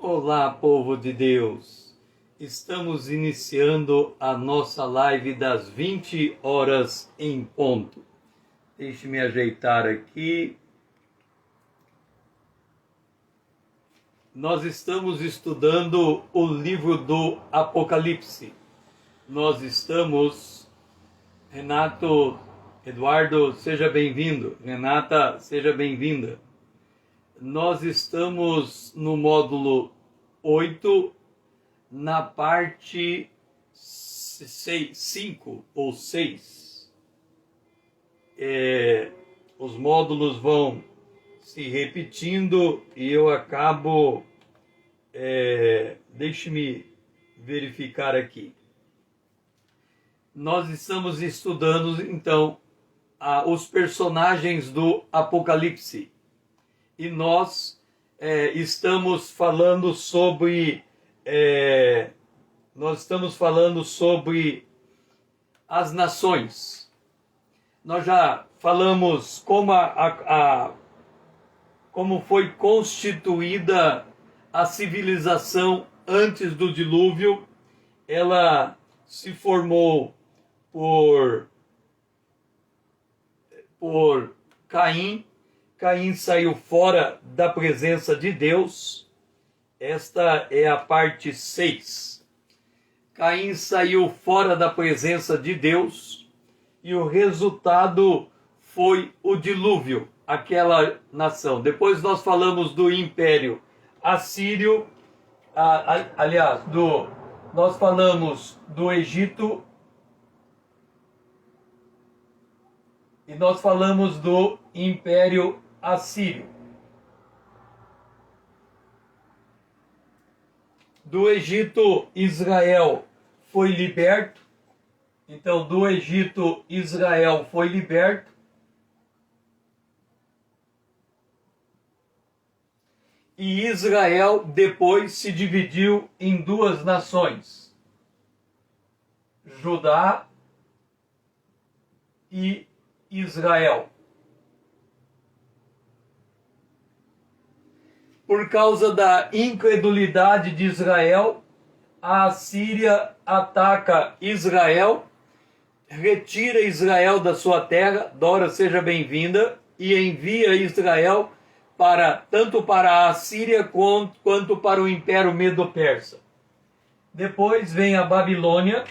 Olá, povo de Deus! Estamos iniciando a nossa live das 20 horas em ponto. Deixe-me ajeitar aqui. Nós estamos estudando o livro do Apocalipse. Nós estamos... Renato, Eduardo, seja bem-vindo. Renata, seja bem-vinda. Nós estamos no módulo 8, na parte 5 ou 6. Os módulos vão se repetindo e eu acabo... Deixe-me verificar aqui. Nós estamos estudando, então, os personagens do Apocalipse. E nós estamos falando sobre as nações. Nós já falamos como foi constituída a civilização antes do dilúvio. Ela se formou por Caim. Caim saiu fora da presença de Deus. Esta é a parte 6. Caim saiu fora da presença de Deus e o resultado foi o dilúvio, aquela nação. Depois nós falamos do Império Assírio, nós falamos do Egito e nós falamos do Império Assírio. Do Egito, Israel foi liberto. Então, do Egito, Israel foi liberto. E Israel depois se dividiu em duas nações: Judá e Israel. Por causa da incredulidade de Israel, a Assíria ataca Israel, retira Israel da sua terra, Dora, seja bem-vinda, e envia Israel tanto para a Assíria quanto para o Império Medo-Persa. Depois vem a Babilônia.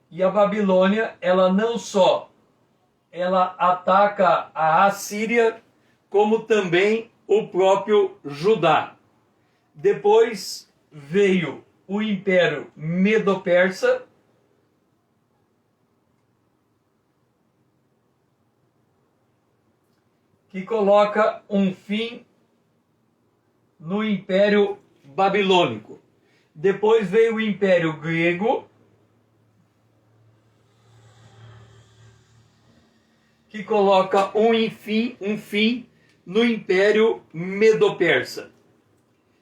E a Babilônia, ela não só ataca a Assíria, como também o próprio Judá. Depois veio o Império Medo-Persa, que coloca um fim no Império Babilônico. Depois veio o Império Grego, que coloca um fim no Império Medo-Persa.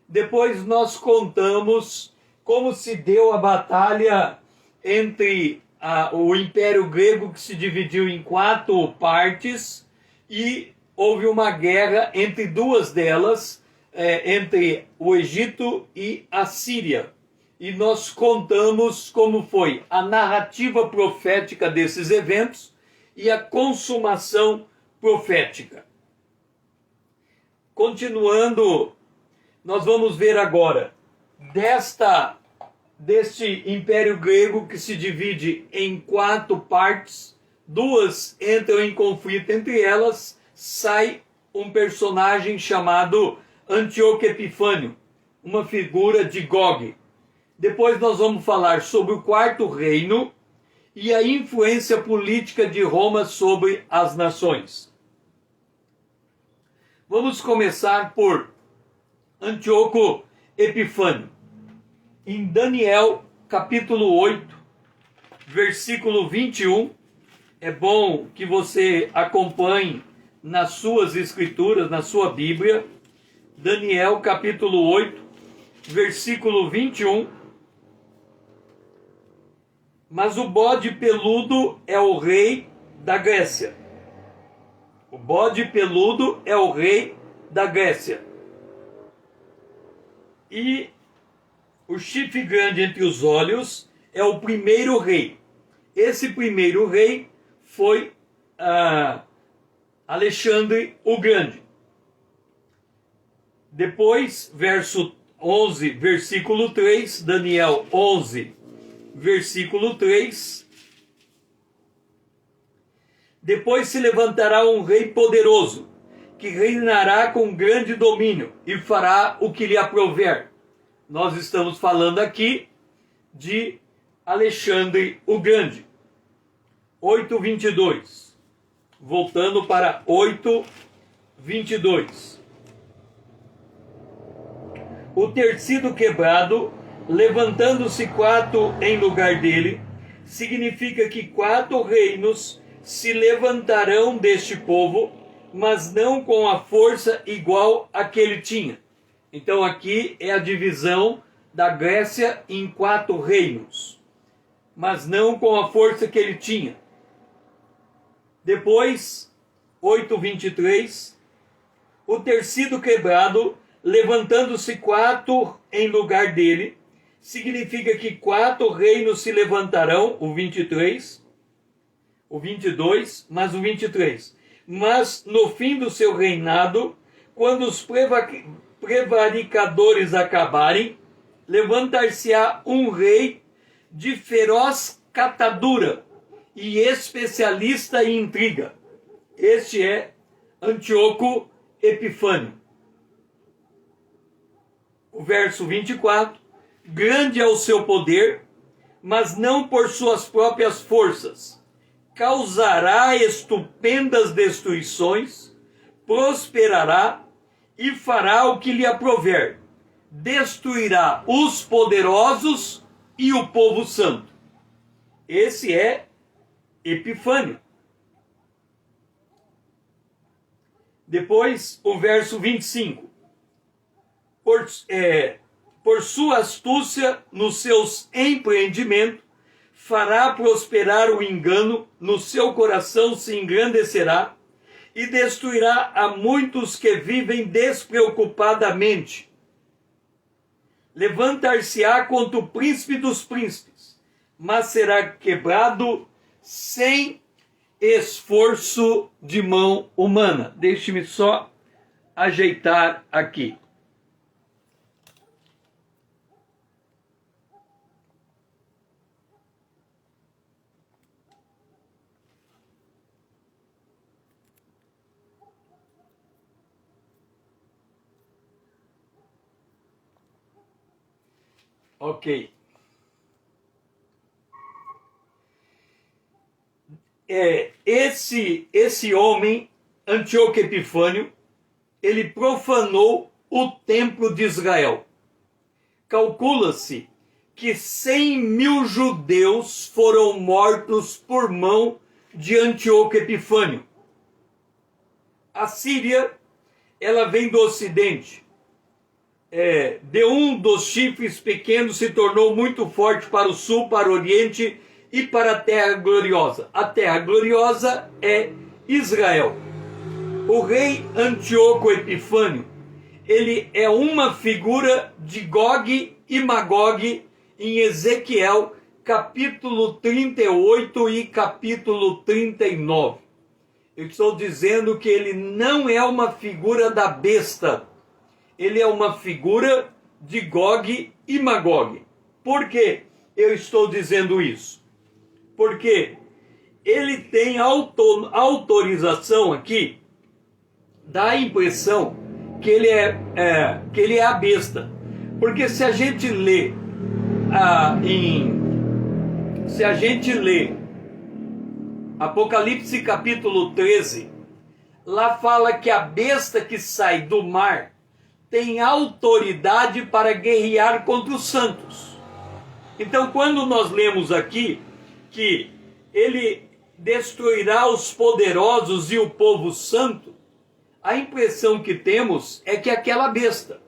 Depois nós contamos como se deu a batalha entre o Império Grego, que se dividiu em 4 partes, e houve uma guerra entre duas delas, entre o Egito e a Síria. E nós contamos como foi a narrativa profética desses eventos e a consumação profética. Continuando, nós vamos ver agora deste Império Grego, que se divide em 4 partes. 2 entram em conflito entre elas. Sai um personagem chamado Antíoco Epifânio, uma figura de Gog. Depois nós vamos falar sobre o 4º reino e a influência política de Roma sobre as nações. Vamos começar por Antíoco Epifânio. Em Daniel, capítulo 8, versículo 21, é bom que você acompanhe nas suas escrituras, na sua Bíblia. Daniel, capítulo 8, versículo 21. Mas o bode peludo é o rei da Grécia. O bode peludo é o rei da Grécia. E o chifre grande entre os olhos é o primeiro rei. Esse primeiro rei foi Alexandre o Grande. Depois, verso 11, versículo 3, Daniel 11, versículo 3. Depois se levantará um rei poderoso, que reinará com grande domínio e fará o que lhe aprouver. Nós estamos falando aqui de Alexandre o Grande. 8:22. Voltando para 8:22. O ter sido quebrado, levantando-se 4 em lugar dele, significa que 4 reinos se levantarão deste povo, mas não com a força igual a que ele tinha. Então aqui é a divisão da Grécia em 4 reinos, mas não com a força que ele tinha. Depois, 8:23, o ter sido quebrado, levantando-se 4 em lugar dele, significa que 4 reinos se levantarão, o 23, o 22, mas o 23. Mas no fim do seu reinado, quando os prevaricadores acabarem, levantar-se-á um rei de feroz catadura e especialista em intriga. Este é Antíoco Epifânio. O verso 24, grande é o seu poder, mas não por suas próprias forças. Causará estupendas destruições, prosperará e fará o que lhe aprouver. Destruirá os poderosos e o povo santo. Esse é Epifânio. Depois, o verso 25. Por sua astúcia nos seus empreendimentos, fará prosperar o engano, no seu coração se engrandecerá e destruirá a muitos que vivem despreocupadamente. Levantar-se-á contra o príncipe dos príncipes, mas será quebrado sem esforço de mão humana. Deixe-me só ajeitar aqui. Ok. Esse homem, Antíoco Epifânio, ele profanou o templo de Israel. Calcula-se que 100.000 judeus foram mortos por mão de Antíoco Epifânio. A Síria, ela vem do ocidente. De um dos chifres pequenos se tornou muito forte para o sul, para o oriente e para a Terra Gloriosa. A Terra Gloriosa é Israel. O rei Antíoco Epifânio, ele é uma figura de Gog e Magog em Ezequiel, capítulo 38 e capítulo 39. Eu estou dizendo que ele não é uma figura da besta. Ele é uma figura de Gog e Magog. Por que eu estou dizendo isso? Porque ele tem autorização aqui, dá a impressão que ele é a besta. Porque se a gente lê Apocalipse capítulo 13, lá fala que a besta que sai do mar tem autoridade para guerrear contra os santos. Então, quando nós lemos aqui que ele destruirá os poderosos e o povo santo, a impressão que temos é que é aquela besta.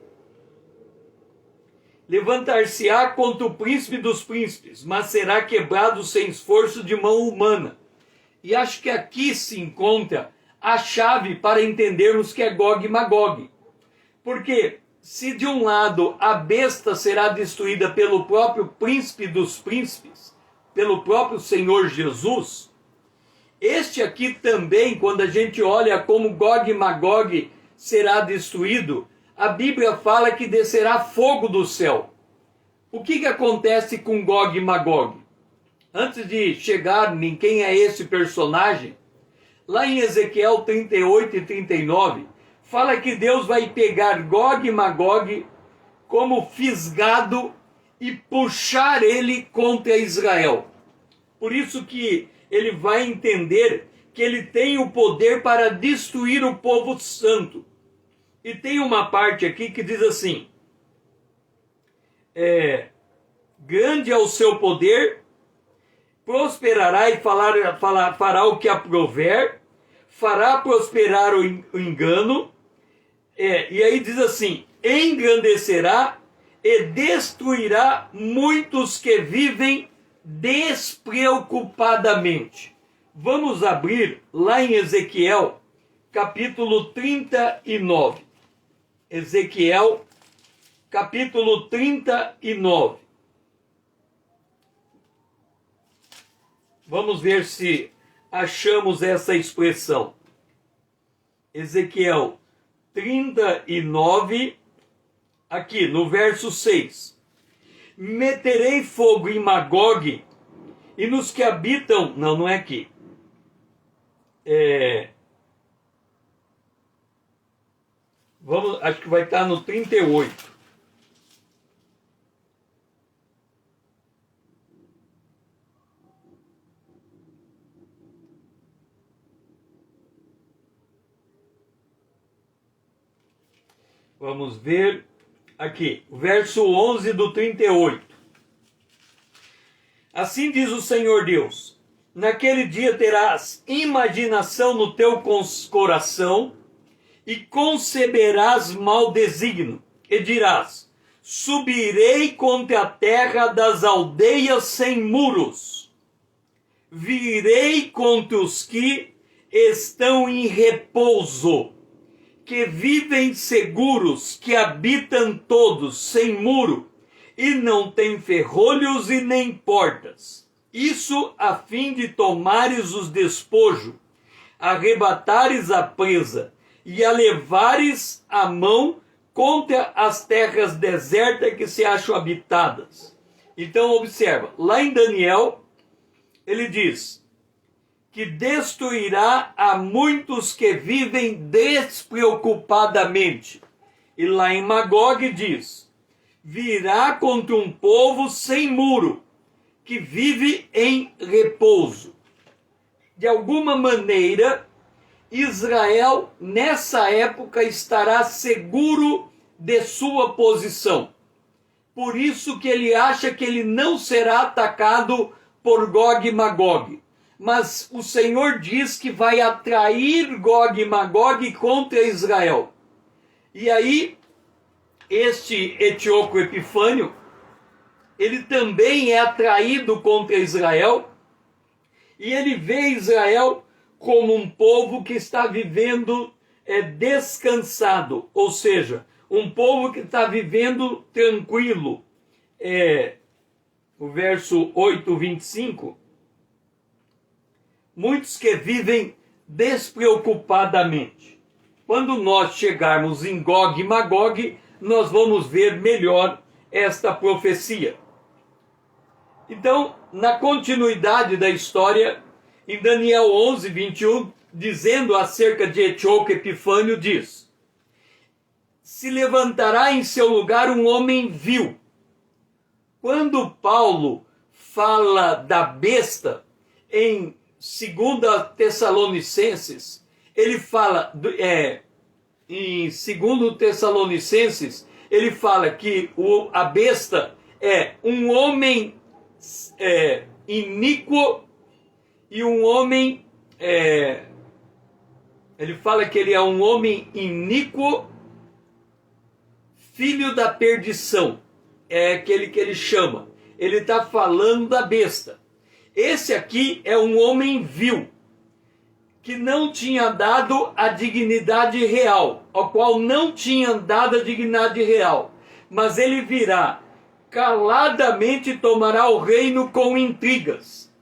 levantar-se-á contra o príncipe dos príncipes, mas será quebrado sem esforço de mão humana. E acho que aqui se encontra a chave para entendermos que é Gog e Magog. Porque se de um lado a besta será destruída pelo próprio príncipe dos príncipes, pelo próprio Senhor Jesus, este aqui também, quando a gente olha como Gog e Magog será destruído, a Bíblia fala que descerá fogo do céu. O que acontece com Gog e Magog? Antes de chegar em quem é esse personagem, lá em Ezequiel 38 e 39, fala que Deus vai pegar Gog e Magog como fisgado e puxar ele contra Israel. Por isso que ele vai entender que ele tem o poder para destruir o povo santo. E tem uma parte aqui que diz assim: grande é o seu poder, prosperará e fará o que aprouver, fará prosperar o engano, e aí diz assim: engrandecerá e destruirá muitos que vivem despreocupadamente. Vamos abrir lá em Ezequiel, capítulo 39. Ezequiel, capítulo 39. Vamos ver se achamos essa expressão. Ezequiel 39, aqui no verso 6. Meterei fogo em Magog e nos que habitam... Não é aqui. Acho que vai estar no 38. Vamos ver aqui, o verso 11 do 38. Assim diz o Senhor Deus: naquele dia terás imaginação no teu coração e conceberás mau desígnio, e dirás: subirei contra a terra das aldeias sem muros, virei contra os que estão em repouso, que vivem seguros, que habitam todos sem muro, e não têm ferrolhos e nem portas. Isso a fim de tomares os despojos, arrebatares a presa, e a levares a mão contra as terras desertas que se acham habitadas. Então observa, lá em Daniel, ele diz que destruirá a muitos que vivem despreocupadamente. E lá em Magog diz: virá contra um povo sem muro, que vive em repouso. De alguma maneira, Israel, nessa época, estará seguro de sua posição. Por isso que ele acha que ele não será atacado por Gog e Magog. Mas o Senhor diz que vai atrair Gog e Magog contra Israel. E aí, este etíope Epifânio, ele também é atraído contra Israel, e ele vê Israel como um povo que está vivendo descansado, ou seja, um povo que está vivendo tranquilo. O verso 8, 25... muitos que vivem despreocupadamente. Quando nós chegarmos em Gog e Magog, nós vamos ver melhor esta profecia. Então, na continuidade da história, em Daniel 11, 21, dizendo acerca de Etíope Epifânio, diz: se levantará em seu lugar um homem vil. Quando Paulo fala da besta em 2 Tessalonicenses, ele fala, em 2 Tessalonicenses, ele fala que a besta é um homem iníquo e um homem, ele fala que ele é um homem iníquo, filho da perdição. é aquele que ele chama. Ele está falando da besta. Esse aqui é um homem vil, que não tinha dado a dignidade real, ao qual não tinha dado a dignidade real. Mas ele virá, caladamente tomará o reino com intrigas.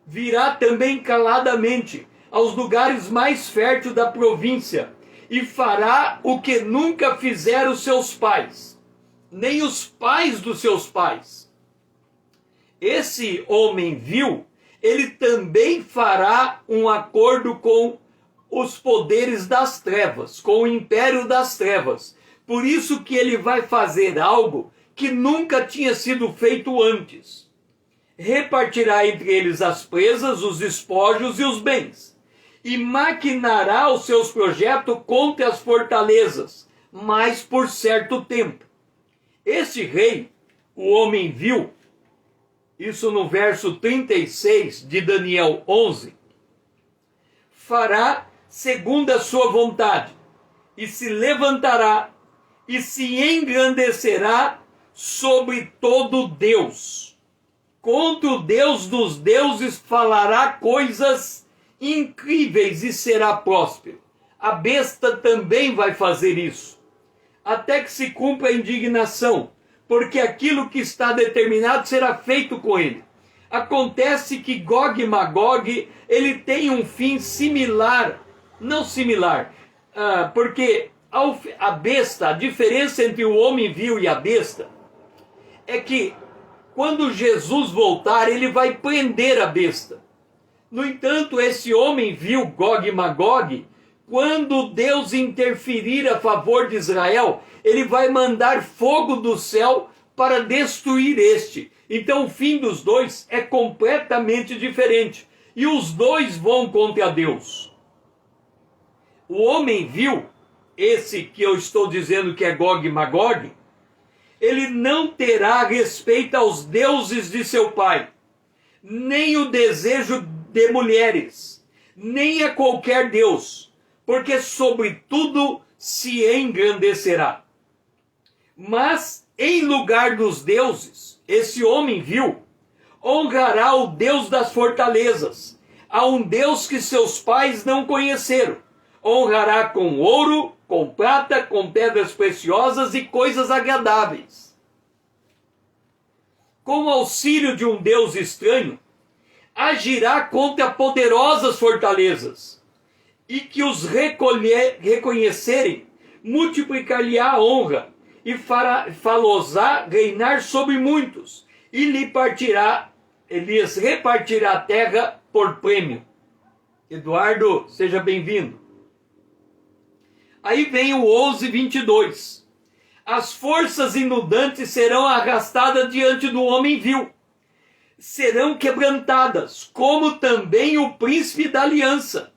Virá também caladamente aos lugares mais férteis da província, e fará o que nunca fizeram seus pais, nem os pais dos seus pais. Esse homem vil, ele também fará um acordo com os poderes das trevas, com o império das trevas. Por isso que ele vai fazer algo que nunca tinha sido feito antes. Repartirá entre eles as presas, os despojos e os bens, e maquinará os seus projetos contra as fortalezas, mas por certo tempo. Este rei, o homem vil, isso no verso 36 de Daniel 11, fará segundo a sua vontade, e se levantará e se engrandecerá sobre todo Deus. Contra o Deus dos deuses falará coisas incríveis e será próspero. A besta também vai fazer isso, até que se cumpra a indignação, porque aquilo que está determinado será feito com ele. Acontece que Gog e Magog, ele tem um fim similar, não similar, porque a besta, a diferença entre o homem vil e a besta, é que quando Jesus voltar, ele vai prender a besta. No entanto, esse homem vil, Gog e Magog, quando Deus interferir a favor de Israel, ele vai mandar fogo do céu para destruir este. Então o fim dos dois é completamente diferente. E os dois vão contra Deus. O homem vil, esse que eu estou dizendo que é Gog e Magog, ele não terá respeito aos deuses de seu pai, nem o desejo de mulheres, nem a qualquer deus, porque sobre tudo se engrandecerá. Mas em lugar dos deuses, esse homem vil honrará o Deus das fortalezas, a um Deus que seus pais não conheceram. Honrará com ouro, com prata, com pedras preciosas e coisas agradáveis. Com o auxílio de um Deus estranho, agirá contra poderosas fortalezas, e que os reconhecerem, multiplicar-lhe-á a honra, e fá-los-á reinar sobre muitos, e lhes repartirá a terra por prêmio. Eduardo, seja bem-vindo. Aí vem o 11:22. As forças inundantes serão arrastadas diante do homem vil, serão quebrantadas, como também o príncipe da aliança.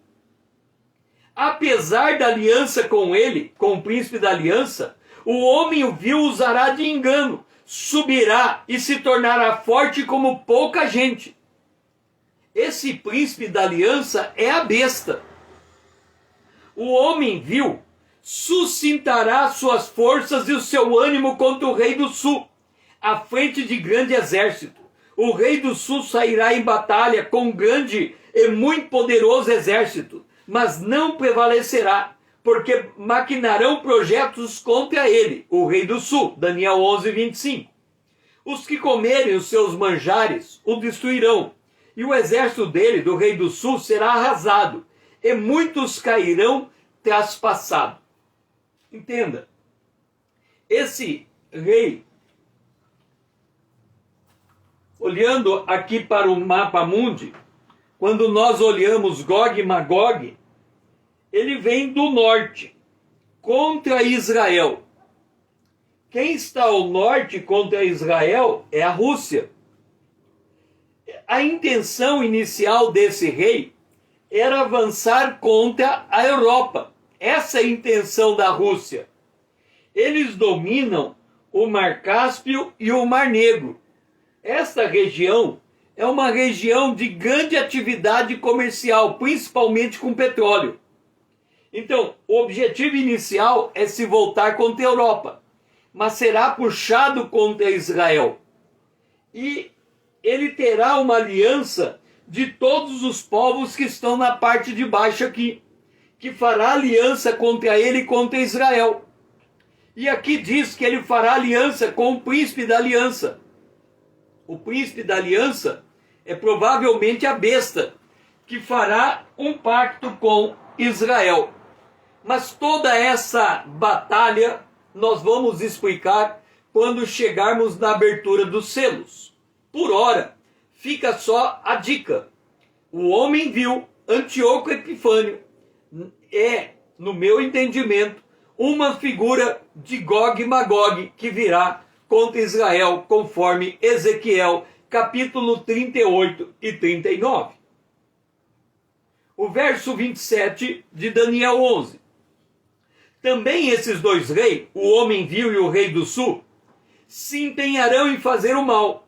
Apesar da aliança com ele, com o príncipe da aliança, o homem vil usará de engano, subirá e se tornará forte como pouca gente. Esse príncipe da aliança é a besta. O homem vil sustentará suas forças e o seu ânimo contra o rei do sul, à frente de grande exército. O rei do sul sairá em batalha com um grande e muito poderoso exército, mas não prevalecerá, porque maquinarão projetos contra ele, o rei do sul. Daniel 11:25. Os que comerem os seus manjares o destruirão, e o exército dele, do rei do sul, será arrasado, e muitos cairão traspassados. Entenda, esse rei, olhando aqui para o mapa mundi, quando nós olhamos Gog e Magog, ele vem do norte, contra Israel. Quem está ao norte contra Israel é a Rússia. A intenção inicial desse rei era avançar contra a Europa. Essa é a intenção da Rússia. Eles dominam o Mar Cáspio e o Mar Negro. Esta região é uma região de grande atividade comercial, principalmente com petróleo. Então, o objetivo inicial é se voltar contra a Europa. mas será puxado contra Israel. E ele terá uma aliança de todos os povos que estão na parte de baixo aqui, que fará aliança contra ele e contra Israel. E aqui diz que ele fará aliança com o príncipe da aliança. O príncipe da aliança é provavelmente a besta, que fará um pacto com Israel. Mas toda essa batalha nós vamos explicar quando chegarmos na abertura dos selos. Por ora, fica só a dica. O homem viu, Antíoco Epifânio é, no meu entendimento, uma figura de Gog e Magog que virá contra Israel, conforme Ezequiel, capítulo 38 e 39. O verso 27 de Daniel 11. Também esses dois reis, o homem vil e o rei do sul, se empenharão em fazer o mal,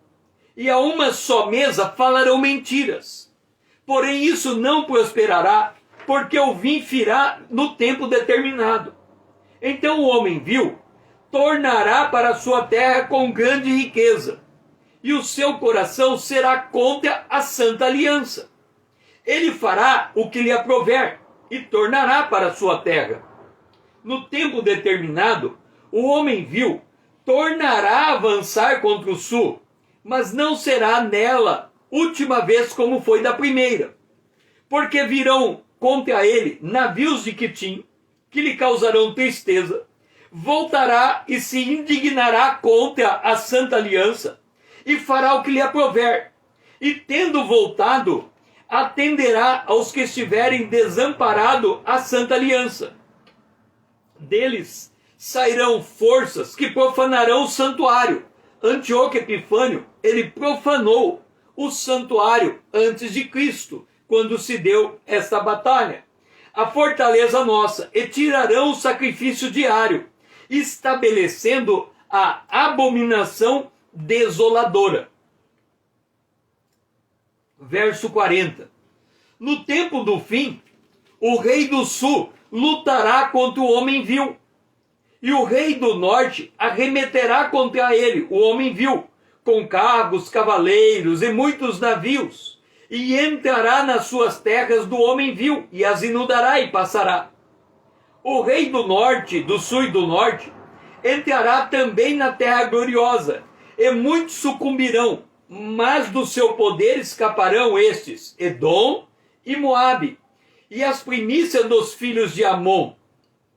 e a uma só mesa falarão mentiras. Porém isso não prosperará, porque o vinho firá no tempo determinado. Então o homem vil tornará para a sua terra com grande riqueza, e o seu coração será contra a santa aliança. Ele fará o que lhe aprouver, e tornará para a sua terra. No tempo determinado, o homem vil tornará a avançar contra o sul, mas não será nela última vez como foi da primeira, porque virão contra ele navios de Quitim, que lhe causarão tristeza, voltará e se indignará contra a santa aliança, e fará o que lhe aprouver, e tendo voltado, atenderá aos que estiverem desamparados a santa aliança. Deles sairão forças que profanarão o santuário. Antíoco Epifânio, ele profanou o santuário antes de Cristo, quando se deu esta batalha. A fortaleza nossa, e tirarão o sacrifício diário, estabelecendo a abominação desoladora. Verso 40. No tempo do fim, o rei do sul lutará contra o homem vil, e o rei do norte arremeterá contra ele, o homem vil, com carros, cavaleiros e muitos navios, e entrará nas suas terras do homem vil, e as inundará e passará. O rei do norte, do sul e do norte, entrará também na terra gloriosa, e muitos sucumbirão, mas do seu poder escaparão estes, Edom e Moabe, e as primícias dos filhos de Amon.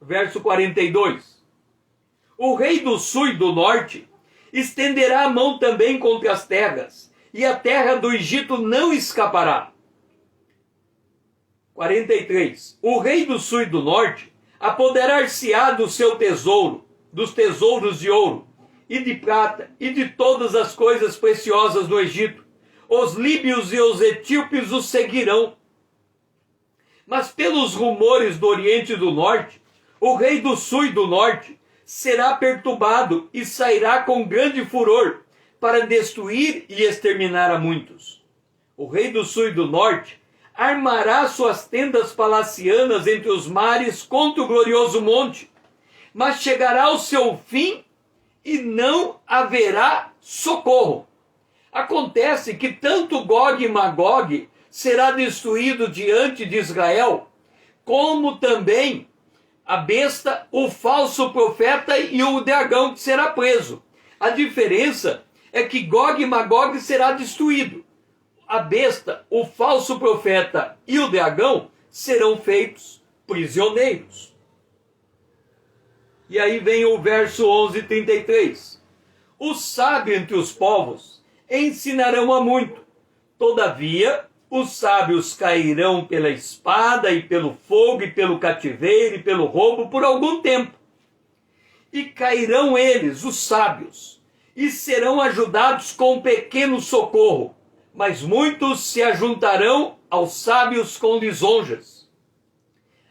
Verso 42. O rei do sul e do norte estenderá a mão também contra as terras, e a terra do Egito não escapará. 43. O rei do sul e do norte apoderar-se-á do seu tesouro, dos tesouros de ouro, e de prata, e de todas as coisas preciosas do Egito. Os líbios e os etíopes o seguirão. Mas pelos rumores do Oriente e do Norte, o rei do sul e do norte será perturbado e sairá com grande furor para destruir e exterminar a muitos. O rei do sul e do norte armará suas tendas palacianas entre os mares contra o glorioso monte, mas chegará o seu fim e não haverá socorro. Acontece que tanto Gog e Magog será destruído diante de Israel, como também a besta, o falso profeta e o dragão que será preso. A diferença é que Gog e Magog será destruído. A besta, o falso profeta e o dragão serão feitos prisioneiros. E aí vem o verso 11:33. O sábio entre os povos ensinarão a muito. Todavia, os sábios cairão pela espada e pelo fogo e pelo cativeiro e pelo roubo por algum tempo. E cairão eles, os sábios, e serão ajudados com um pequeno socorro, mas muitos se ajuntarão aos sábios com lisonjas.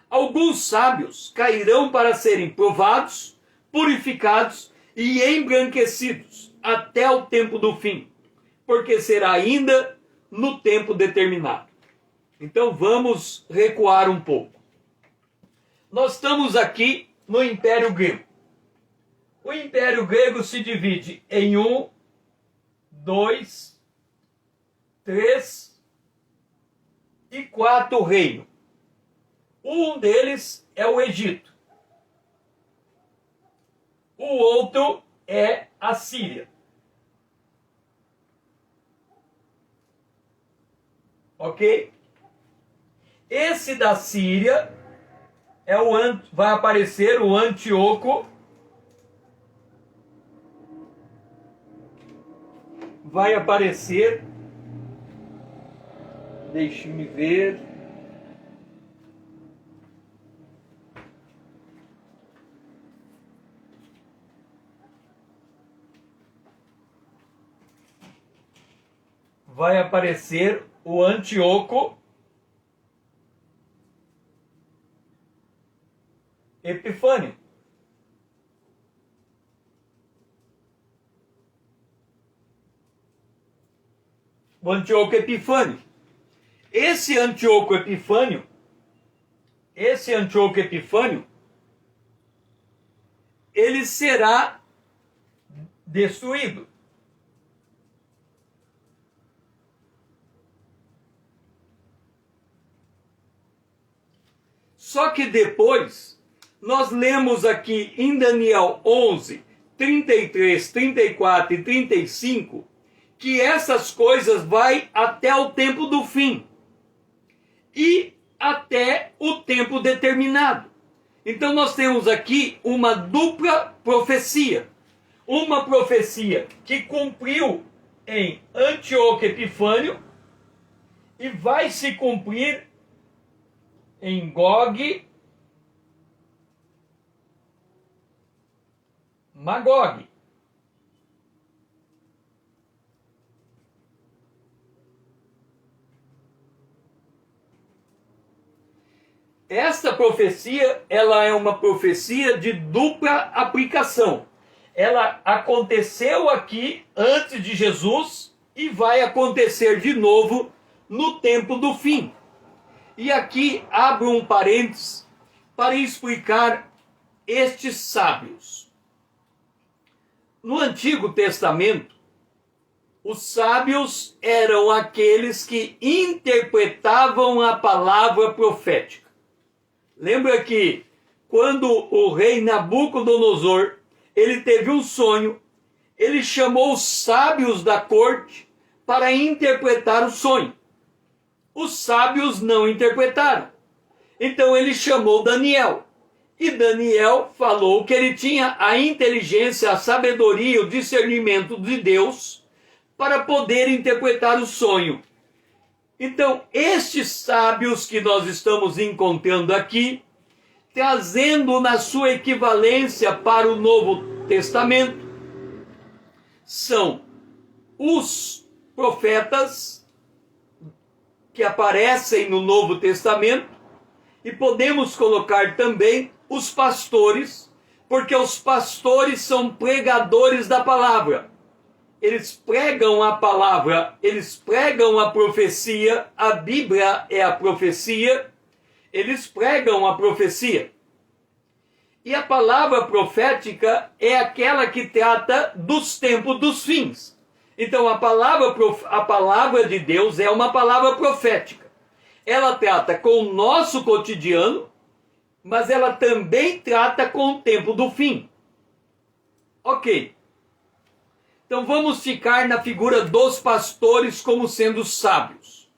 Alguns sábios cairão para serem provados, purificados e embranquecidos até o tempo do fim, porque será ainda no tempo determinado. Então vamos recuar um pouco. Nós estamos aqui no Império Grego. O Império Grego se divide em 1, 2, 3 e 4 reinos. Um deles é o Egito. O outro é a Síria. Ok? Esse da Síria vai aparecer o Antíoco. Vai aparecer. Deixe-me ver. Vai aparecer o Antíoco Epifânio. O Antíoco Epifânio. Esse Antíoco Epifânio, ele será destruído. Só que depois, nós lemos aqui em Daniel 11, 33, 34 e 35, que essas coisas vai até o tempo do fim. E até o tempo determinado. Então nós temos aqui uma dupla profecia. Uma profecia que cumpriu em Antíoco Epifânio e vai se cumprir em Gog, Magog. Esta profecia, ela é uma profecia de dupla aplicação. Ela aconteceu aqui antes de Jesus e vai acontecer de novo no tempo do fim. E aqui abro um parênteses para explicar estes sábios. No Antigo Testamento, os sábios eram aqueles que interpretavam a palavra profética. Lembra que quando o rei Nabucodonosor, ele teve um sonho, ele chamou os sábios da corte para interpretar o sonho. Os sábios não interpretaram. Então ele chamou Daniel. E Daniel falou que ele tinha a inteligência, a sabedoria, o discernimento de Deus para poder interpretar o sonho. Então, estes sábios que nós estamos encontrando aqui, trazendo na sua equivalência para o Novo Testamento, são os profetas que aparecem no Novo Testamento, e podemos colocar também os pastores, porque os pastores são pregadores da palavra. Eles pregam a palavra, eles pregam a profecia, a Bíblia é a profecia, eles pregam a profecia. E a palavra profética é aquela que trata dos tempos dos fins. Então a palavra de Deus é uma palavra profética. Ela trata com o nosso cotidiano, mas ela também trata com o tempo do fim. Ok. Então vamos ficar na figura dos pastores como sendo sábios.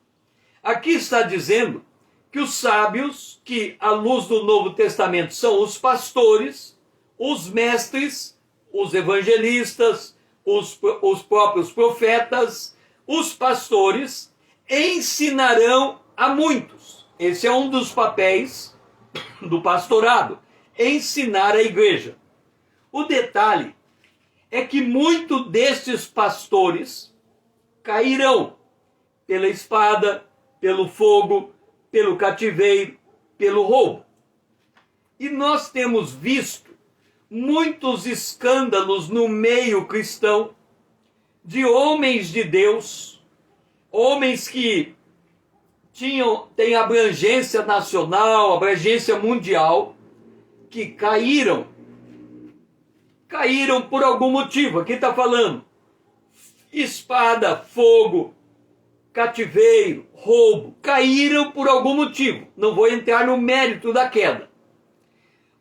Aqui está dizendo que os sábios, que à luz do Novo Testamento são os pastores, os mestres, os evangelistas, os próprios profetas, os pastores, ensinarão a muitos. Esse é um dos papéis do pastorado, ensinar a igreja. O detalhe é que muitos destes pastores cairão pela espada, pelo fogo, pelo cativeiro, pelo roubo. E nós temos visto muitos escândalos no meio cristão de homens de Deus, homens que têm abrangência nacional, abrangência mundial, que caíram caíram por algum motivo. Aqui está falando espada, fogo, cativeiro, roubo. Caíram por algum motivo. Não vou entrar no mérito da queda.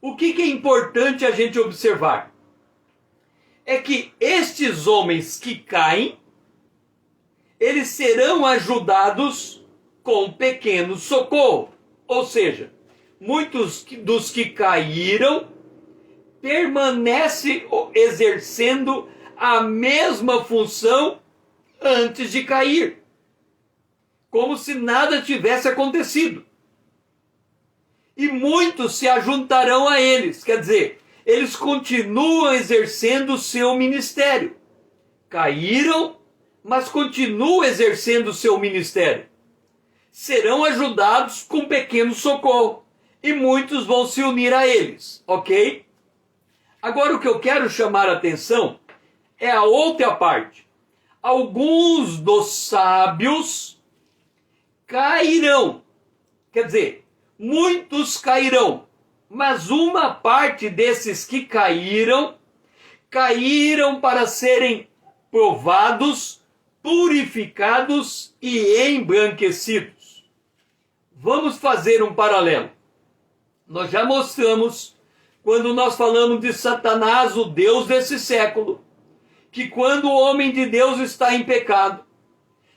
O que é importante a gente observar? É que estes homens que caem, eles serão ajudados com pequeno socorro. Ou seja, muitos dos que caíram permanecem exercendo a mesma função antes de cair, como se nada tivesse acontecido. E muitos se ajuntarão a eles, quer dizer, eles continuam exercendo o seu ministério. Caíram, mas continuam exercendo o seu ministério. Serão ajudados com pequeno socorro, e muitos vão se unir a eles, ok? Agora o que eu quero chamar a atenção é a outra parte. Alguns dos sábios cairão, quer dizer, muitos cairão, mas uma parte desses que caíram para serem provados, purificados e embranquecidos. Vamos fazer um paralelo. Nós já mostramos, quando nós falamos de Satanás, o Deus desse século, que quando o homem de Deus está em pecado,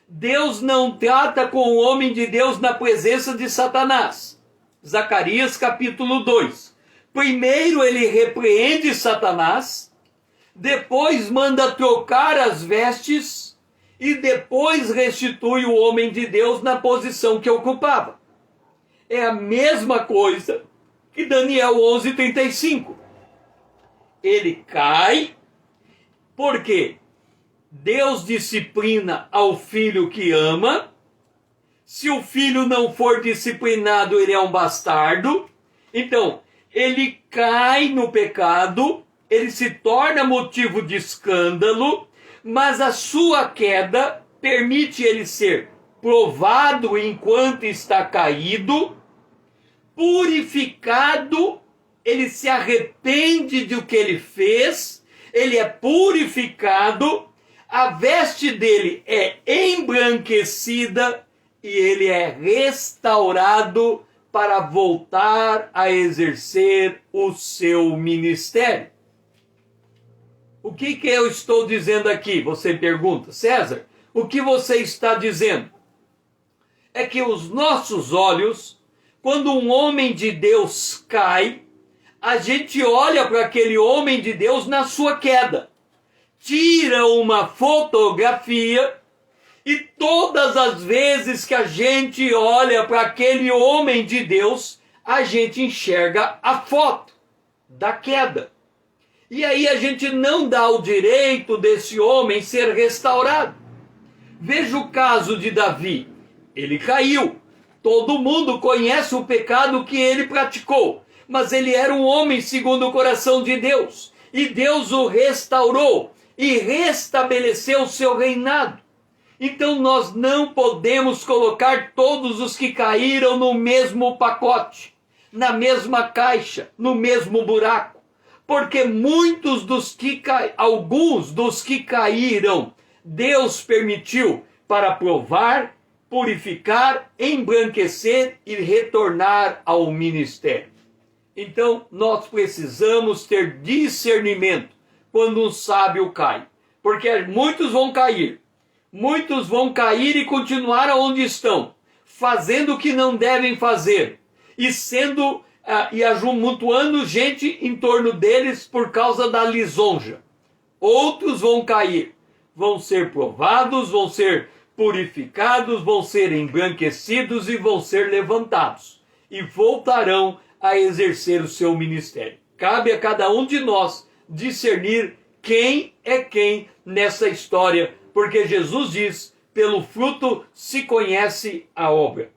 Deus não trata com o homem de Deus na presença de Satanás. Zacarias capítulo 2. Primeiro ele repreende Satanás, depois manda trocar as vestes e depois restitui o homem de Deus na posição que ocupava. É a mesma coisa que Daniel 11:35. Ele cai porque Deus disciplina ao filho que ama. Se o filho não for disciplinado, ele é um bastardo. Então, ele cai no pecado, ele se torna motivo de escândalo, mas a sua queda permite ele ser provado enquanto está caído, purificado, ele se arrepende do que ele fez, ele é purificado, a veste dele é embranquecida e ele é restaurado para voltar a exercer o seu ministério. O que eu estou dizendo aqui? Você pergunta, César, o que você está dizendo? É que os nossos olhos, quando um homem de Deus cai, a gente olha para aquele homem de Deus na sua queda, tira uma fotografia e todas as vezes que a gente olha para aquele homem de Deus, a gente enxerga a foto da queda. E aí a gente não dá o direito desse homem ser restaurado. Veja o caso de Davi. Ele caiu. Todo mundo conhece o pecado que ele praticou. Mas ele era um homem segundo o coração de Deus. E Deus o restaurou e restabeleceu o seu reinado. Então nós não podemos colocar todos os que caíram no mesmo pacote, na mesma caixa, no mesmo buraco. Porque alguns dos que caíram, Deus permitiu para provar, purificar, embranquecer e retornar ao ministério. Então, nós precisamos ter discernimento quando um sábio cai. Porque muitos vão cair e continuar onde estão, fazendo o que não devem fazer, e amontoando gente em torno deles por causa da lisonja. Outros vão cair, vão ser provados, vão ser purificados, vão ser embranquecidos e vão ser levantados. E voltarão a exercer o seu ministério. Cabe a cada um de nós discernir quem é quem nessa história, porque Jesus diz, pelo fruto se conhece a obra.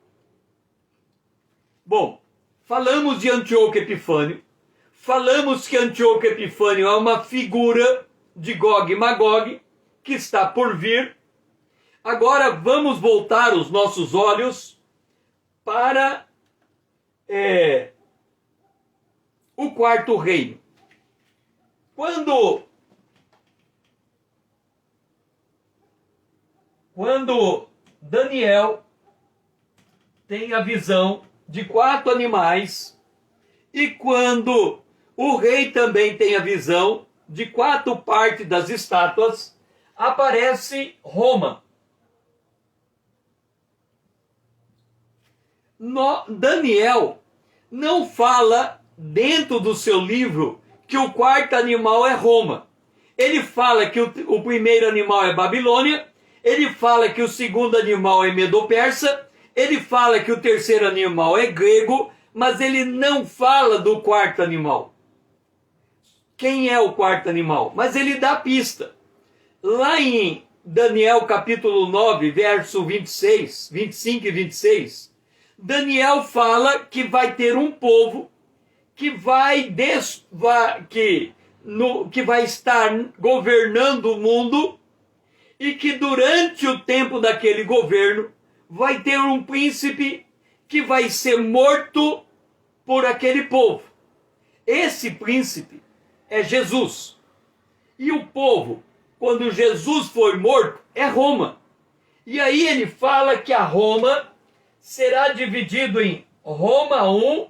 Bom, falamos de Antíoco Epifânio, falamos que Antíoco Epifânio é uma figura de Gog e Magog, que está por vir. Agora vamos voltar os nossos olhos para o quarto reino. Quando Daniel tem a visão de 4 animais, e quando o rei também tem a visão de 4 partes das estátuas, aparece Roma. Daniel não fala dentro do seu livro que o 4º animal é Roma. Ele fala que o primeiro animal é Babilônia, ele fala que o segundo animal é Medo-Persa, ele fala que o terceiro animal é grego, mas ele não fala do 4º animal. Quem é o 4º animal? Mas ele dá pista. Lá em Daniel capítulo 9, verso 26, 25 e 26, Daniel fala que vai ter um povo que vai estar governando o mundo, e que durante o tempo daquele governo vai ter um príncipe que vai ser morto por aquele povo. Esse príncipe é Jesus. E o povo, quando Jesus foi morto, é Roma. E aí ele fala que a Roma será dividido em Roma I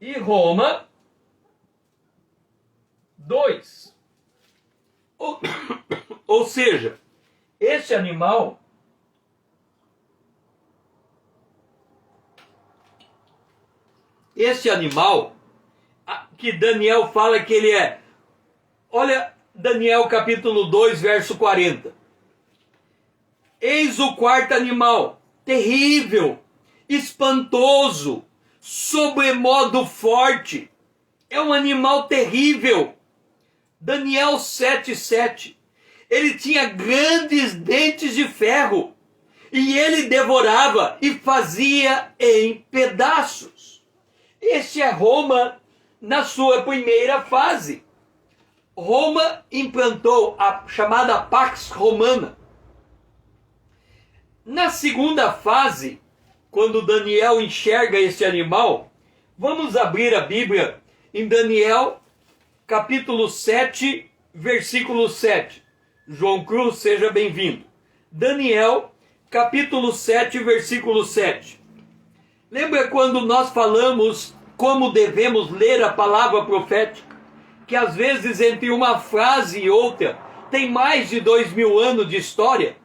e Roma II. Ou seja, esse animal que Daniel fala que ele é. Olha Daniel capítulo 2, verso 40. Eis o 4º animal, terrível, espantoso, sobremodo forte. É um animal terrível. Daniel 7:7. Ele tinha grandes dentes de ferro, e ele devorava e fazia em pedaços. Este é Roma na sua primeira fase. Roma implantou a chamada Pax Romana. Na segunda fase, quando Daniel enxerga esse animal, vamos abrir a Bíblia em Daniel capítulo 7, versículo 7. João Cruz, seja bem-vindo. Daniel, capítulo 7, versículo 7. Lembra quando nós falamos como devemos ler a palavra profética? Que às vezes entre uma frase e outra tem mais de 2000 anos de história?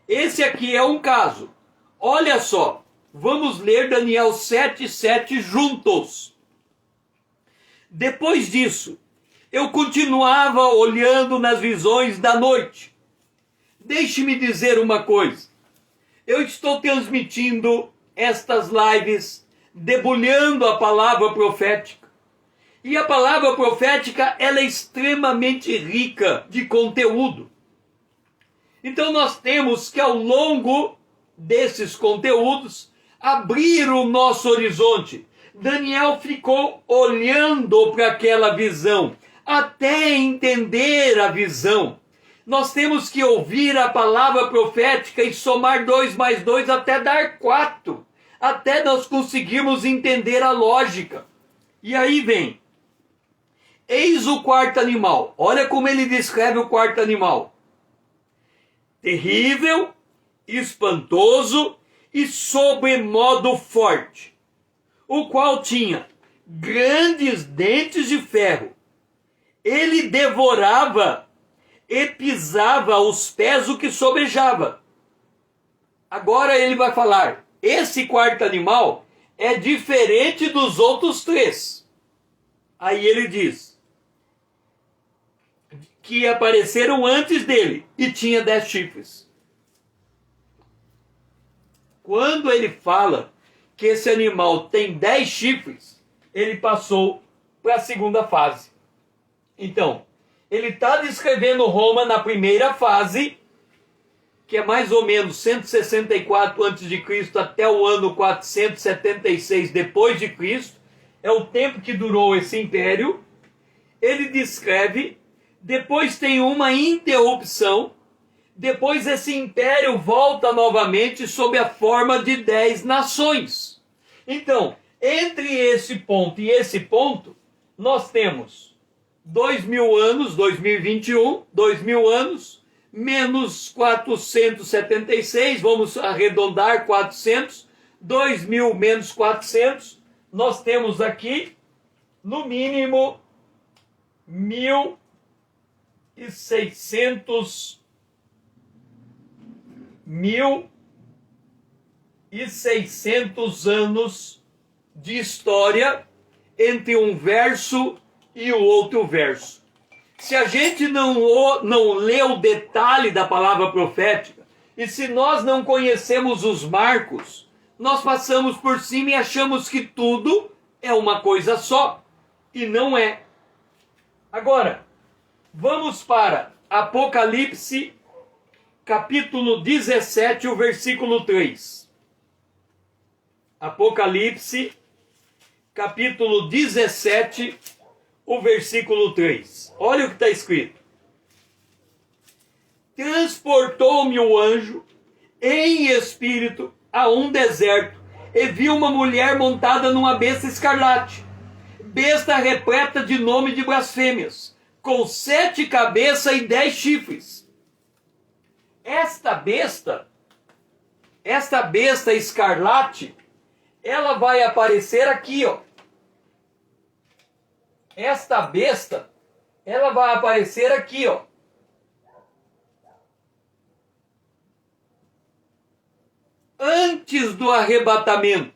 Esse aqui é um caso. Olha só, vamos ler Daniel 7, 7 juntos. Depois disso, eu continuava olhando nas visões da noite. Deixe-me dizer uma coisa. Eu estou transmitindo estas lives, debulhando a palavra profética. E a palavra profética, ela é extremamente rica de conteúdo. Então nós temos que, ao longo desses conteúdos, abrir o nosso horizonte. Daniel ficou olhando para aquela visão, até entender a visão. Nós temos que ouvir a palavra profética e somar 2 mais 2 até dar 4. Até nós conseguirmos entender a lógica. E aí vem. Eis o 4º animal. Olha como ele descreve o 4º animal. Terrível, espantoso e sobremodo forte, o qual tinha grandes dentes de ferro. Ele devorava e pisava aos pés o que sobejava. Agora ele vai falar, esse 4º animal é diferente dos outros 3. Aí ele diz que apareceram antes dele e tinha 10 chifres. Quando ele fala que esse animal tem 10 chifres, ele passou para a segunda fase. Então, ele está descrevendo Roma na primeira fase, que é mais ou menos 164 a.C. até o ano 476 depois de Cristo. É o tempo que durou esse império. Ele descreve, depois tem uma interrupção, depois esse império volta novamente sob a forma de 10 nações. Então, entre esse ponto e esse ponto, nós temos 2.000 anos, 2021, 2.000 anos, menos 476, vamos arredondar 400, 2.000 menos 400, nós temos aqui, no mínimo, 1.600 anos de história entre um verso e o outro verso. Se a gente não lê o detalhe da palavra profética, e se nós não conhecemos os marcos, nós passamos por cima e achamos que tudo é uma coisa só, e não é. Agora, vamos para Apocalipse, capítulo 17, o versículo 3. Apocalipse, capítulo 17, o versículo 3. Olha o que está escrito. Transportou-me o anjo em espírito a um deserto e vi uma mulher montada numa besta escarlate, besta repleta de nome de blasfêmias, com 7 cabeças e 10 chifres. Esta besta escarlate, ela vai aparecer aqui, ó. Esta besta, ela vai aparecer aqui, ó. Antes do arrebatamento.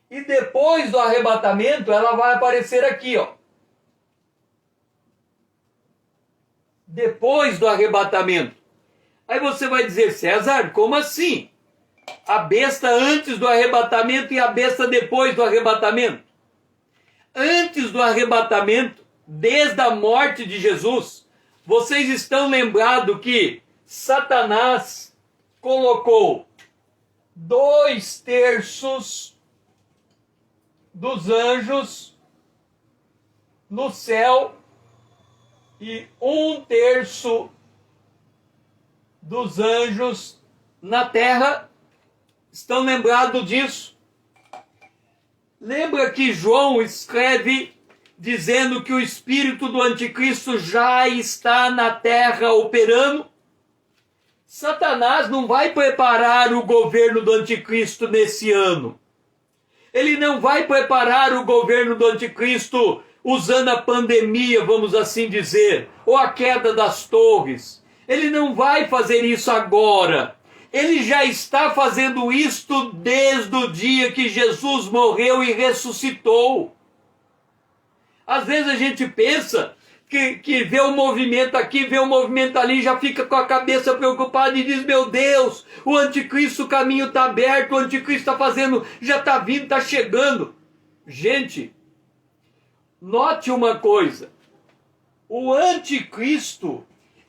E depois do arrebatamento, ela vai aparecer aqui, ó. Depois do arrebatamento. Aí você vai dizer, César, como assim? A besta antes do arrebatamento e a besta depois do arrebatamento? Antes do arrebatamento, desde a morte de Jesus, vocês estão lembrados que Satanás colocou 2/3 dos anjos no céu e 1/3 dos anjos na terra. Estão lembrados disso? Lembra que João escreve dizendo que o espírito do anticristo já está na terra operando? Satanás não vai preparar o governo do anticristo nesse ano. Ele não vai preparar o governo do anticristo usando a pandemia, vamos assim dizer, ou a queda das torres. Ele não vai fazer isso agora. Ele já está fazendo isto desde o dia que Jesus morreu e ressuscitou. Às vezes a gente pensa que vê um movimento aqui, vê um movimento ali, já fica com a cabeça preocupada e diz, meu Deus, o anticristo, o caminho está aberto, o anticristo está fazendo, já está vindo, está chegando. Gente, note uma coisa, o anticristo,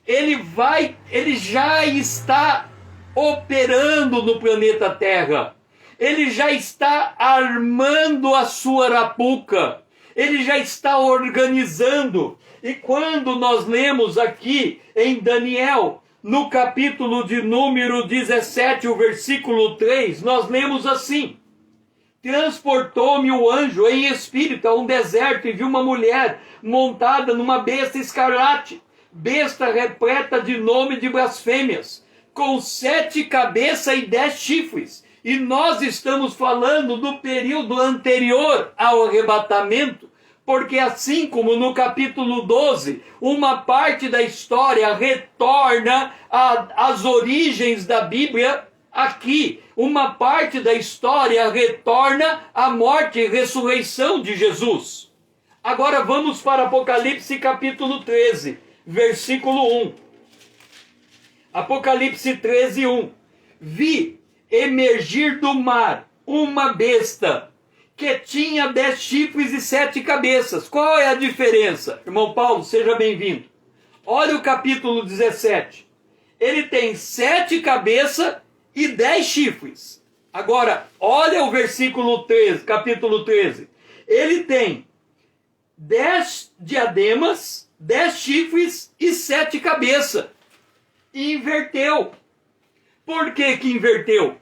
ele já está operando no planeta Terra. Ele já está armando a sua arapuca. Ele já está organizando. E quando nós lemos aqui em Daniel, no capítulo de número 17, o versículo 3, nós lemos assim: transportou-me o anjo em espírito a um deserto e vi uma mulher montada numa besta escarlate, besta repleta de nome de blasfêmias, com 7 cabeças e 10 chifres. E nós estamos falando do período anterior ao arrebatamento, porque assim como no capítulo 12, uma parte da história retorna às origens da Bíblia, aqui uma parte da história retorna à morte e ressurreição de Jesus. Agora vamos para Apocalipse capítulo 13, versículo 1. Apocalipse 13, 1. Vi emergir do mar uma besta que tinha 10 chifres e 7 cabeças. Qual é a diferença? Irmão Paulo, seja bem-vindo. Olha o capítulo 17. Ele tem 7 cabeças e 10 chifres. Agora, olha o versículo 13, capítulo 13. Ele tem 10 diademas, 10 chifres e 7 cabeças. E inverteu. Por que inverteu?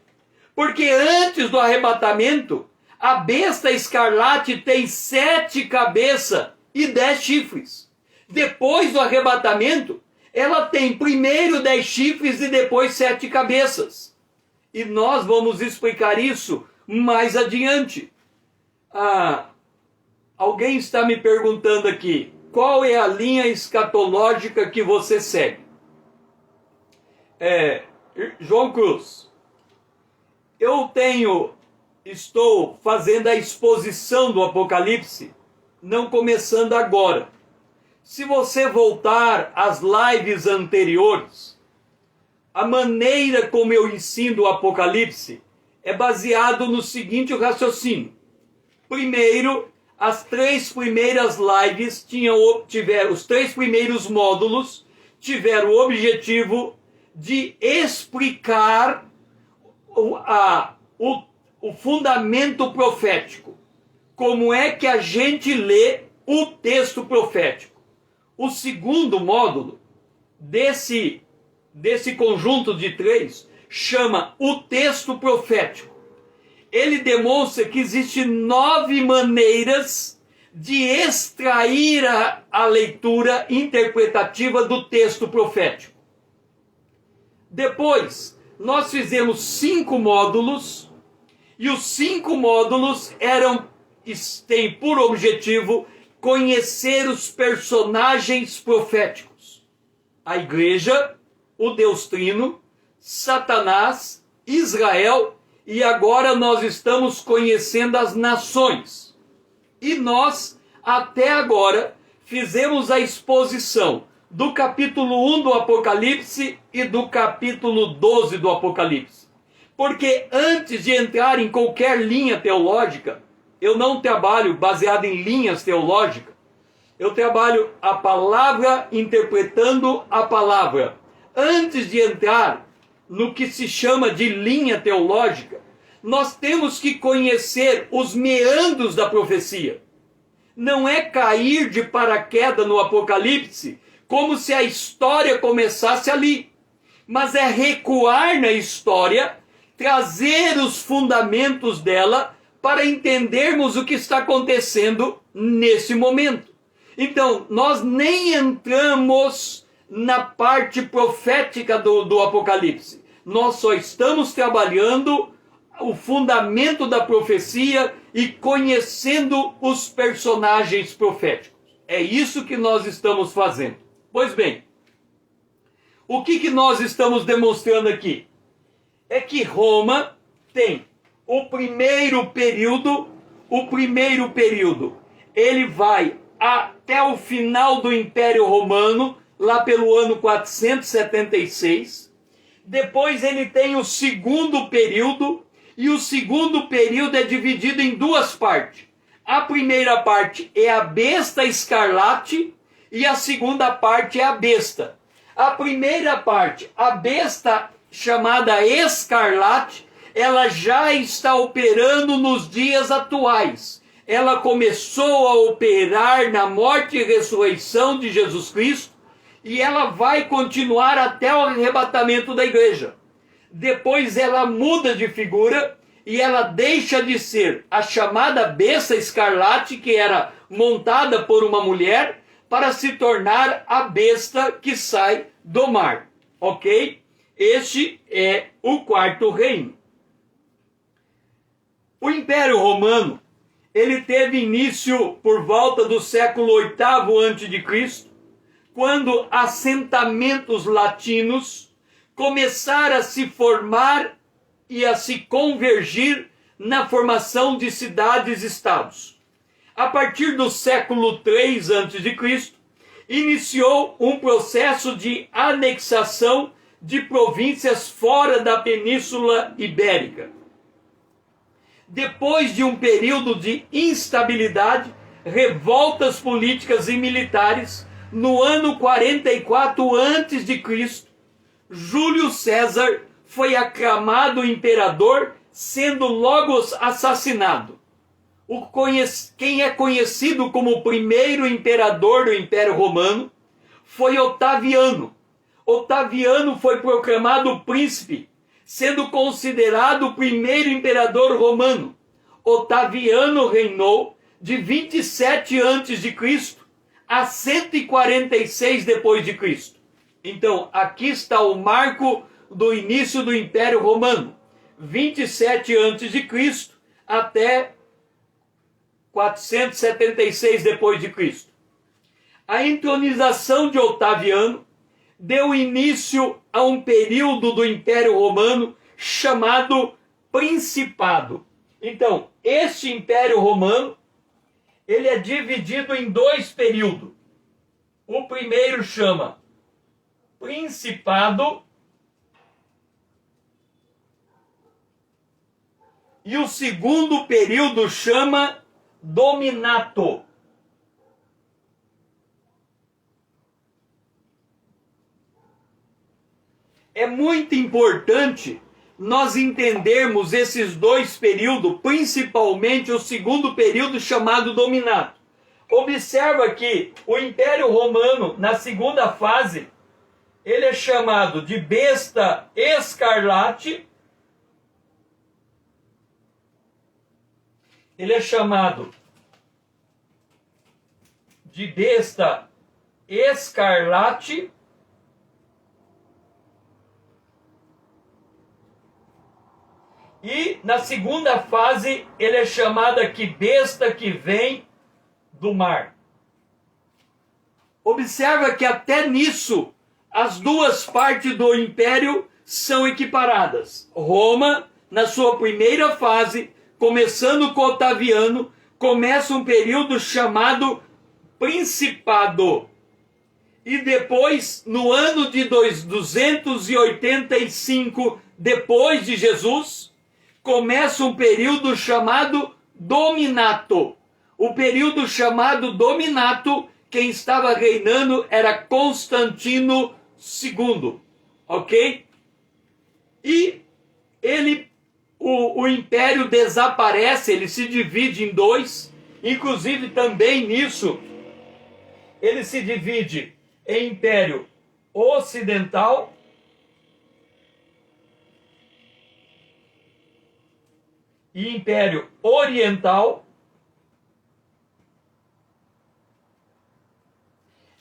Porque antes do arrebatamento, a besta escarlate tem 7 cabeças e 10 chifres. Depois do arrebatamento, ela tem primeiro 10 chifres e depois 7 cabeças. E nós vamos explicar isso mais adiante. Alguém está me perguntando aqui, qual é a linha escatológica que você segue? João Cruz, estou fazendo a exposição do Apocalipse, não começando agora. Se você voltar às lives anteriores, a maneira como eu ensino o Apocalipse é baseado no seguinte raciocínio. Primeiro, as 3 primeiras lives tiveram, os 3 primeiros módulos tiveram o objetivo de explicar o fundamento profético. Como é que a gente lê o texto profético. O segundo módulo desse conjunto de 3 chama o texto profético. Ele demonstra que existem 9 maneiras de extrair a leitura interpretativa do texto profético. Depois, nós fizemos 5 módulos, e os 5 módulos têm por objetivo conhecer os personagens proféticos. A igreja, o Deus Trino, Satanás, Israel, e agora nós estamos conhecendo as nações. E nós, até agora, fizemos a exposição do capítulo 1 do Apocalipse e do capítulo 12 do Apocalipse. Porque antes de entrar em qualquer linha teológica, eu não trabalho baseado em linhas teológicas, eu trabalho a palavra interpretando a palavra. Antes de entrar no que se chama de linha teológica, nós temos que conhecer os meandros da profecia. Não é cair de paraquedas no Apocalipse como se a história começasse ali, mas é recuar na história, trazer os fundamentos dela para entendermos o que está acontecendo nesse momento. Então, nós nem entramos na parte profética do Apocalipse. Nós só estamos trabalhando o fundamento da profecia e conhecendo os personagens proféticos. É isso que nós estamos fazendo. Pois bem, o que nós estamos demonstrando aqui? É que Roma tem o primeiro período, ele vai até o final do Império Romano, lá pelo ano 476. Depois ele tem o segundo período, e o segundo período é dividido em 2 partes. A primeira parte é a besta escarlate, e a segunda parte é a besta. A primeira parte, a besta chamada escarlate, ela já está operando nos dias atuais. Ela começou a operar na morte e ressurreição de Jesus Cristo, e ela vai continuar até o arrebatamento da igreja. Depois ela muda de figura e ela deixa de ser a chamada besta escarlate, que era montada por uma mulher, para se tornar a besta que sai do mar. Ok? Este é o 4º reino. O Império Romano, ele teve início por volta do século 8º a.C., quando assentamentos latinos começaram a se formar e a se convergir na formação de cidades-estados. A partir do século 3 a.C., iniciou um processo de anexação de províncias fora da Península Ibérica. Depois de um período de instabilidade, revoltas políticas e militares, no ano 44 a.C., Júlio César foi aclamado imperador, sendo logo assassinado. Quem é conhecido como o primeiro imperador do Império Romano foi Otaviano. Otaviano foi proclamado príncipe, sendo considerado o primeiro imperador romano. Otaviano reinou de 27 a.C. a 146 depois de Cristo. Então, aqui está o marco do início do Império Romano, 27 antes de Cristo até 476 depois de Cristo. A entronização de Otaviano deu início a um período do Império Romano chamado Principado. Então, este Império Romano, ele é dividido em dois períodos. O primeiro chama Principado e o segundo período chama Dominato. É muito importante nós entendermos esses dois períodos, principalmente o segundo período chamado Dominato. Observa que o Império Romano, na segunda fase, ele é chamado de besta escarlate. Ele é chamado de besta escarlate. E na segunda fase, ele é chamado aqui besta que vem do mar. Observa que até nisso, as duas partes do império são equiparadas. Roma, na sua primeira fase, começando com Otaviano, começa um período chamado Principado. E depois, no ano de 285 depois de Jesus, começa um período chamado Dominato. O período chamado Dominato, quem estava reinando era Constantino II, ok? E o império desaparece, ele se divide em dois, inclusive também nisso, ele se divide em Império Ocidental e Império Oriental.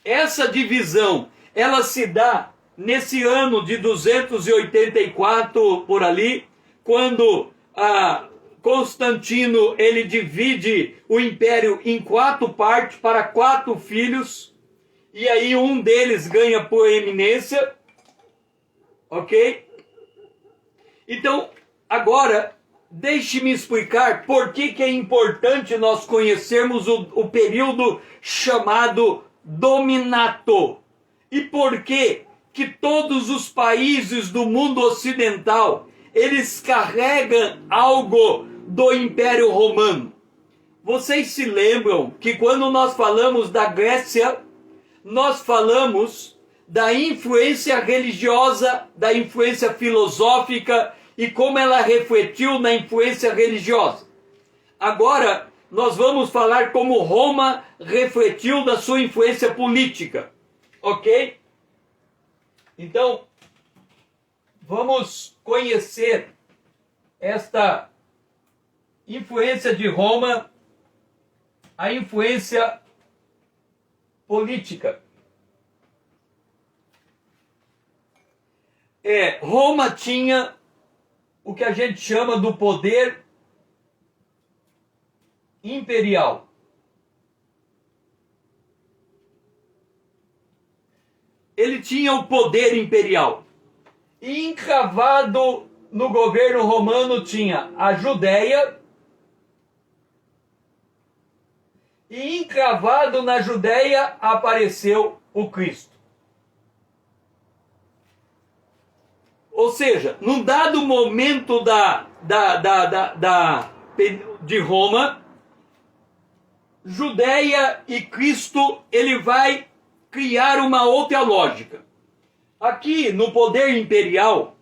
Essa divisão, ela se dá nesse ano de 284 por ali, quando Constantino ele divide o império em 4 partes para 4 filhos, e aí um deles ganha proeminência, ok? Então, agora deixe-me explicar por que é importante nós conhecermos o período chamado Dominato. E por que todos os países do mundo ocidental, eles carregam algo do Império Romano. Vocês se lembram que quando nós falamos da Grécia, nós falamos da influência religiosa, da influência filosófica, e como ela refletiu na influência religiosa. Agora, nós vamos falar como Roma refletiu da sua influência política. Ok? Então, vamos conhecer esta influência de Roma, a influência política. Roma tinha o que a gente chama do poder imperial. Ele tinha o poder imperial. E encravado no governo romano tinha a Judéia. E encravado na Judéia apareceu o Cristo. Ou seja, num dado momento de Roma, Judéia e Cristo, ele vai criar uma outra lógica. Aqui no poder imperial,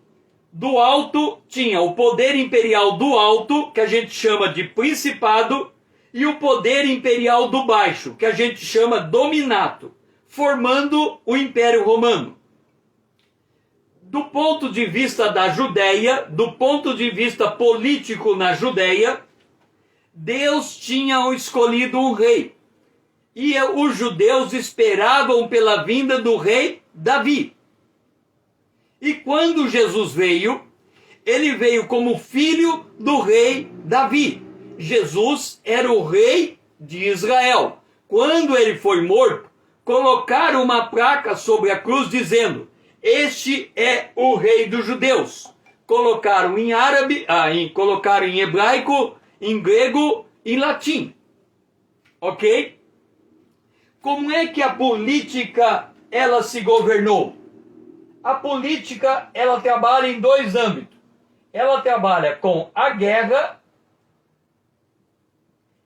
do alto tinha o poder imperial do alto, que a gente chama de principado, e o poder imperial do baixo, que a gente chama dominato, formando o Império Romano. Do ponto de vista da Judéia, do ponto de vista político na Judéia, Deus tinha escolhido um rei. e os judeus esperavam pela vinda do rei Davi. E quando Jesus veio, ele veio como filho do rei Davi. Jesus era o rei de Israel. Quando ele foi morto, colocaram uma placa sobre a cruz dizendo: este é o rei dos judeus. Colocaram em árabe, colocaram em hebraico, em grego, em latim. Ok? Como é que a política ela se governou? A política ela trabalha em dois âmbitos. Ela trabalha com a guerra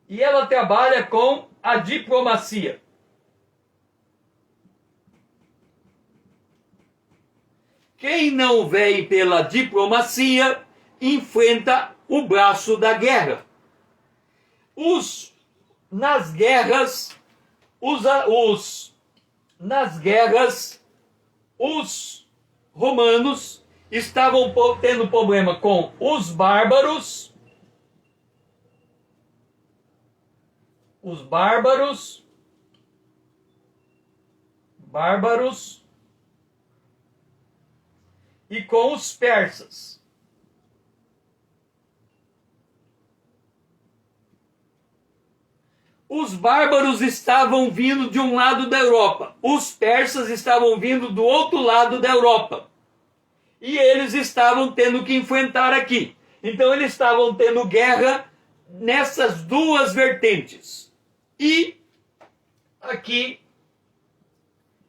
e ela trabalha com a diplomacia. Quem não vem pela diplomacia enfrenta o braço da guerra. Nas guerras, os romanos estavam tendo problema com os bárbaros, e com os persas. Os bárbaros estavam vindo de um lado da Europa, os persas estavam vindo do outro lado da Europa. E eles estavam tendo que enfrentar aqui. Então eles estavam tendo guerra nessas duas vertentes. E aqui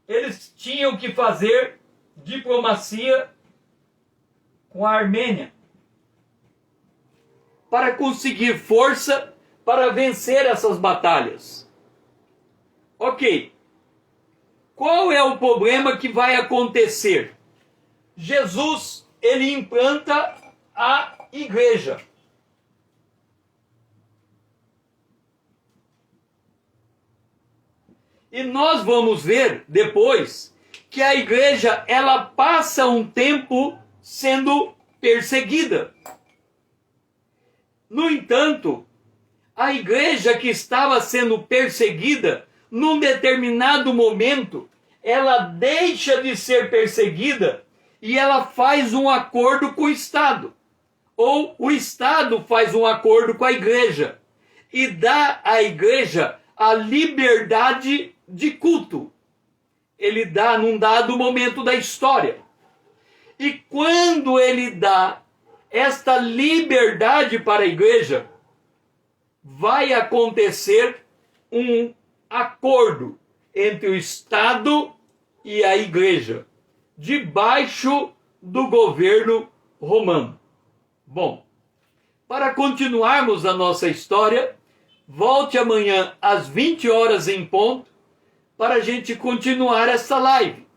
eles tinham que fazer diplomacia com a Armênia para conseguir força para vencer essas batalhas. Ok. Qual é o problema que vai acontecer? Jesus, ele implanta a igreja. E nós vamos ver depois que a igreja, ela passa um tempo sendo perseguida. No entanto, a igreja que estava sendo perseguida, num determinado momento, ela deixa de ser perseguida e ela faz um acordo com o Estado. Ou o Estado faz um acordo com a igreja e dá à igreja a liberdade de culto. Ele dá num dado momento da história. E quando ele dá esta liberdade para a igreja, vai acontecer um acordo entre o Estado e a igreja, debaixo do governo romano. Bom, para continuarmos a nossa história, volte amanhã às 20 horas em ponto, para a gente continuar essa live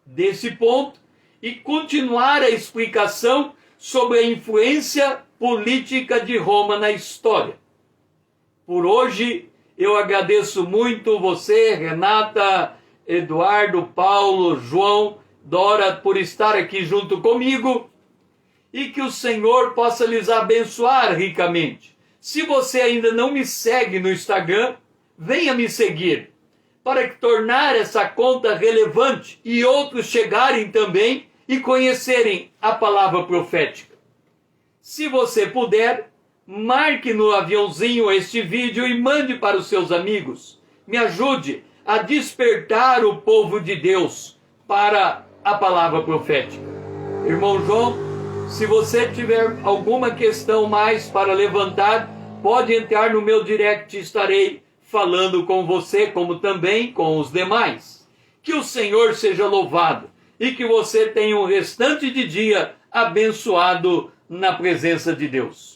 desse ponto e continuar a explicação sobre a influência política de Roma na história. Por hoje, eu agradeço muito você, Renata, Eduardo, Paulo, João, Dora, por estar aqui junto comigo e que o Senhor possa lhes abençoar ricamente. Se você ainda não me segue no Instagram, venha me seguir, para tornar essa conta relevante e outros chegarem também e conhecerem a palavra profética. Se você puder, marque no aviãozinho este vídeo e mande para os seus amigos. Me ajude a despertar o povo de Deus para a palavra profética. Irmão João, se você tiver alguma questão mais para levantar, pode entrar no meu direct, estarei falando com você, como também com os demais. Que o Senhor seja louvado e que você tenha um restante de dia abençoado na presença de Deus.